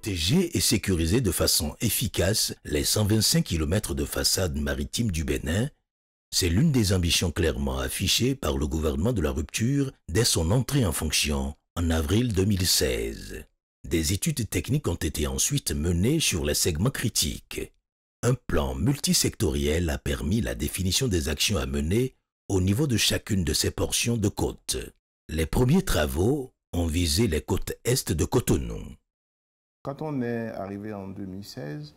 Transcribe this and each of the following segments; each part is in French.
Protéger et sécuriser de façon efficace les 125 km de façade maritime du Bénin, c'est l'une des ambitions clairement affichées par le gouvernement de la rupture dès son entrée en fonction en avril 2016. Des études techniques ont été ensuite menées sur les segments critiques. Un plan multisectoriel a permis la définition des actions à mener au niveau de chacune de ces portions de côte. Les premiers travaux ont visé les côtes est de Cotonou. Quand on est arrivé en 2016,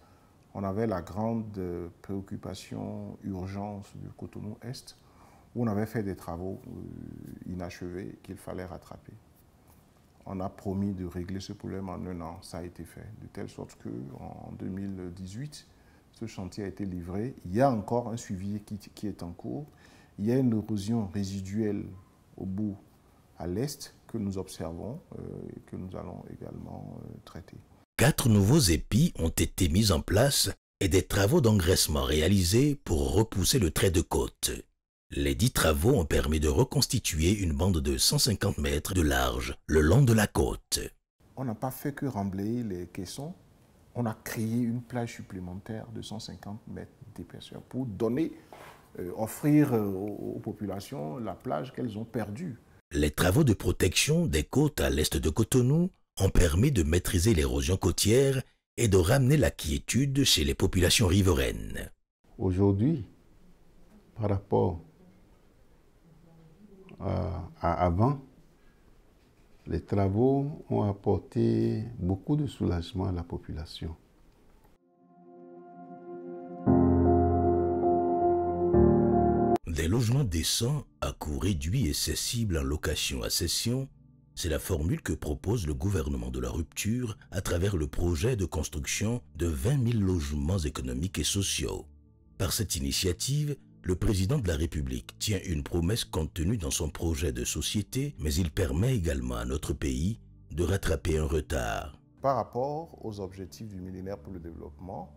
on avait la grande préoccupation, urgence du Cotonou-Est, où on avait fait des travaux inachevés qu'il fallait rattraper. On a promis de régler ce problème en un an, ça a été fait, de telle sorte qu'en 2018, ce chantier a été livré. Il y a encore un suivi qui est en cours. Il y a une érosion résiduelle au bout, à l'est, que nous observons et que nous allons également traiter. 4 nouveaux épis ont été mis en place et des travaux d'engraissement réalisés pour repousser le trait de côte. Les 10 travaux ont permis de reconstituer une bande de 150 mètres de large le long de la côte. On n'a pas fait que remblayer les caissons, on a créé une plage supplémentaire de 150 mètres d'épaisseur pour donner, offrir aux populations la plage qu'elles ont perdue. Les travaux de protection des côtes à l'est de Cotonou ont permis de maîtriser l'érosion côtière et de ramener la quiétude chez les populations riveraines. Aujourd'hui, par rapport à avant, les travaux ont apporté beaucoup de soulagement à la population. Des logements décents à coût réduit et cessibles en location à cession, c'est la formule que propose le gouvernement de la rupture à travers le projet de construction de 20 000 logements économiques et sociaux. Par cette initiative, le président de la République tient une promesse contenue dans son projet de société, mais il permet également à notre pays de rattraper un retard. Par rapport aux objectifs du millénaire pour le développement,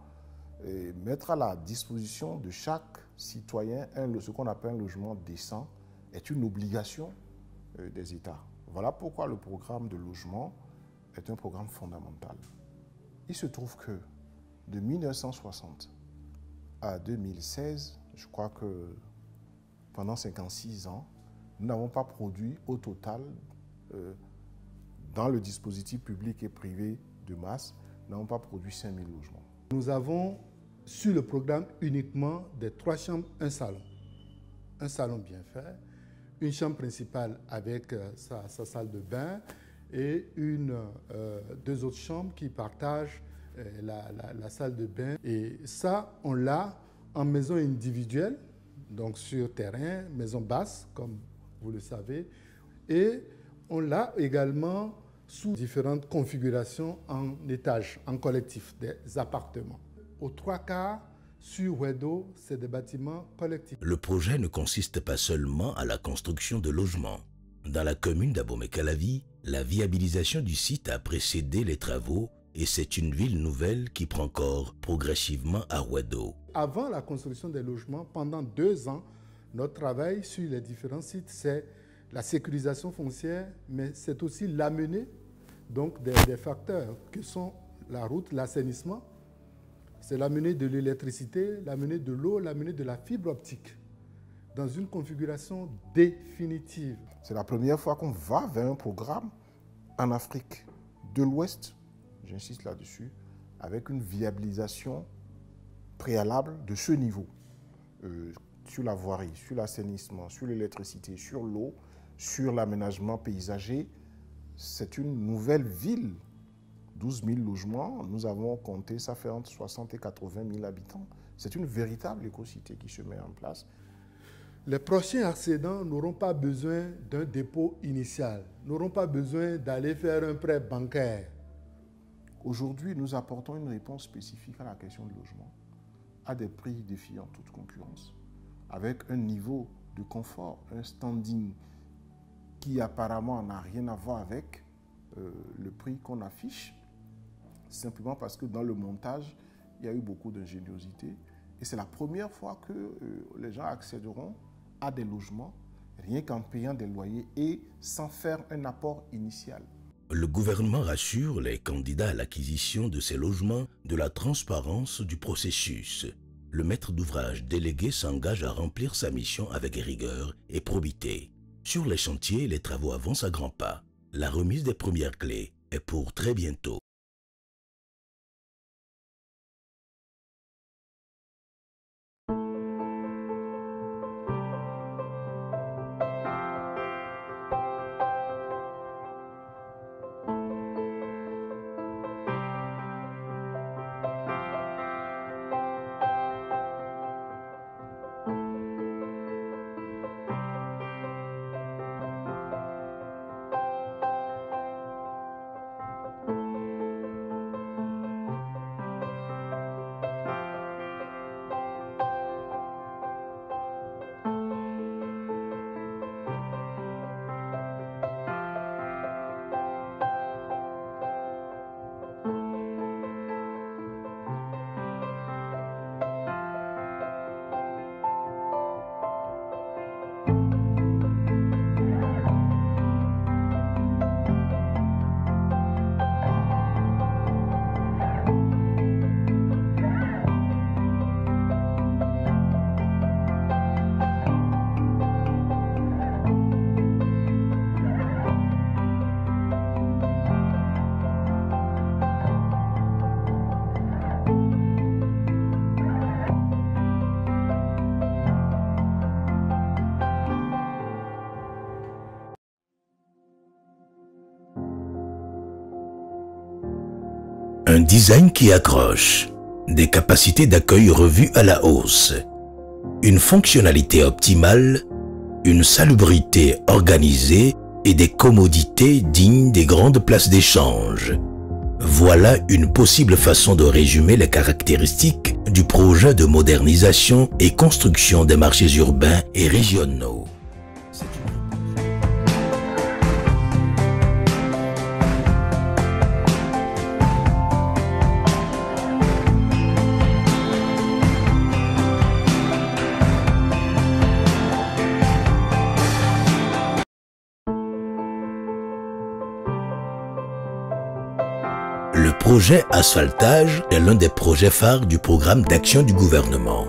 et mettre à la disposition de chaque citoyen ce qu'on appelle un logement décent est une obligation des États. Voilà pourquoi le programme de logement est un programme fondamental. Il se trouve que de 1960 à 2016, je crois que pendant 56 ans, nous n'avons pas produit au total, dans le dispositif public et privé de masse, nous n'avons pas produit 5 000 logements. Nous avons sur le programme uniquement des 3 chambres, un salon. Un salon bien fait, une chambre principale avec sa salle de bain et 2 autres chambres qui partagent la salle de bain. Et ça, on l'a en maison individuelle, donc sur terrain, maison basse, comme vous le savez. Et on l'a également sous différentes configurations en étages, en collectif, des appartements. Aux 3 quarts, sur Wedo, c'est des bâtiments collectifs. Le projet ne consiste pas seulement à la construction de logements. Dans la commune d'Abomey-Calavi, la viabilisation du site a précédé les travaux et c'est une ville nouvelle qui prend corps progressivement à Wedo. Avant la construction des logements, pendant 2 ans, notre travail sur les différents sites, c'est la sécurisation foncière, mais c'est aussi l'amener donc des facteurs que sont la route, l'assainissement. C'est l'amener de l'électricité, l'amener de l'eau, l'amener de la fibre optique dans une configuration définitive. C'est la première fois qu'on va vers un programme en Afrique de l'Ouest, j'insiste là-dessus, avec une viabilisation préalable de ce niveau. Sur la voirie, sur l'assainissement, sur l'électricité, sur l'eau, sur l'aménagement paysager. C'est une nouvelle ville. 12 000 logements, nous avons compté, ça fait entre 60 et 80 000 habitants. C'est une véritable écocité qui se met en place. Les prochains accédants n'auront pas besoin d'un dépôt initial, n'auront pas besoin d'aller faire un prêt bancaire. Aujourd'hui, nous apportons une réponse spécifique à la question du logement, à des prix défiant toute concurrence, avec un niveau de confort, un standing qui apparemment n'a rien à voir avec le prix qu'on affiche, simplement parce que dans le montage, il y a eu beaucoup d'ingéniosité. Et c'est la première fois que les gens accéderont à des logements, rien qu'en payant des loyers et sans faire un apport initial. Le gouvernement rassure les candidats à l'acquisition de ces logements de la transparence du processus. Le maître d'ouvrage délégué s'engage à remplir sa mission avec rigueur et probité. Sur les chantiers, les travaux avancent à grands pas. La remise des premières clés est pour très bientôt. Un design qui accroche, des capacités d'accueil revues à la hausse, une fonctionnalité optimale, une salubrité organisée et des commodités dignes des grandes places d'échange. Voilà une possible façon de résumer les caractéristiques du projet de modernisation et construction des marchés urbains et régionaux. Le projet asphaltage est l'un des projets phares du programme d'action du gouvernement.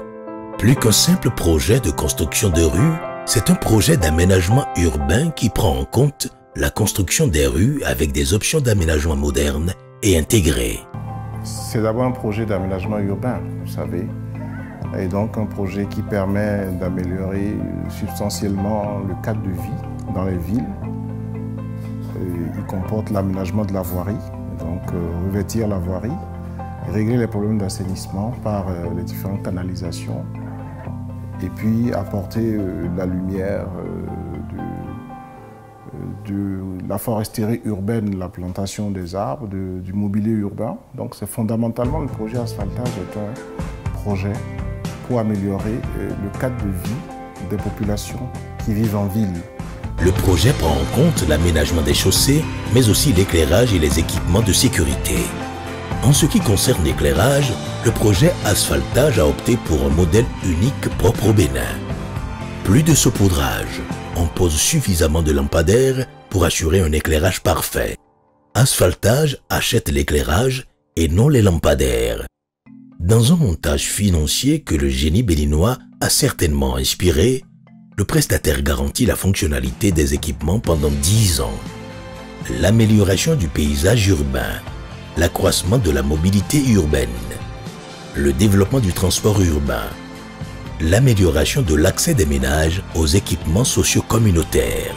Plus qu'un simple projet de construction de rues, c'est un projet d'aménagement urbain qui prend en compte la construction des rues avec des options d'aménagement modernes et intégrées. C'est d'abord un projet d'aménagement urbain, vous savez, et donc un projet qui permet d'améliorer substantiellement le cadre de vie dans les villes. Il comporte l'aménagement de la voirie, donc revêtir la voirie, régler les problèmes d'assainissement par les différentes canalisations et puis apporter la lumière de la foresterie urbaine, la plantation des arbres, du mobilier urbain. Donc c'est fondamentalement le projet asphaltage est un projet pour améliorer le cadre de vie des populations qui vivent en ville. Le projet prend en compte l'aménagement des chaussées, mais aussi l'éclairage et les équipements de sécurité. En ce qui concerne l'éclairage, le projet asphaltage a opté pour un modèle unique propre au Bénin. Plus de saupoudrage, on pose suffisamment de lampadaires pour assurer un éclairage parfait. Asphaltage achète l'éclairage et non les lampadaires. Dans un montage financier que le génie béninois a certainement inspiré, le prestataire garantit la fonctionnalité des équipements pendant 10 ans. L'amélioration du paysage urbain, l'accroissement de la mobilité urbaine, le développement du transport urbain, l'amélioration de l'accès des ménages aux équipements socio-communautaires,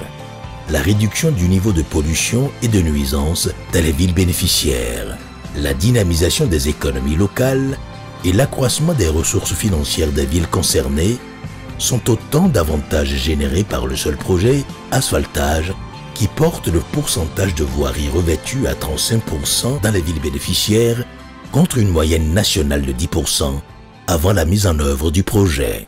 la réduction du niveau de pollution et de nuisances dans les villes bénéficiaires, la dynamisation des économies locales et l'accroissement des ressources financières des villes concernées sont autant d'avantages générés par le seul projet asphaltage qui porte le pourcentage de voiries revêtues à 35% dans les villes bénéficiaires contre une moyenne nationale de 10% avant la mise en œuvre du projet.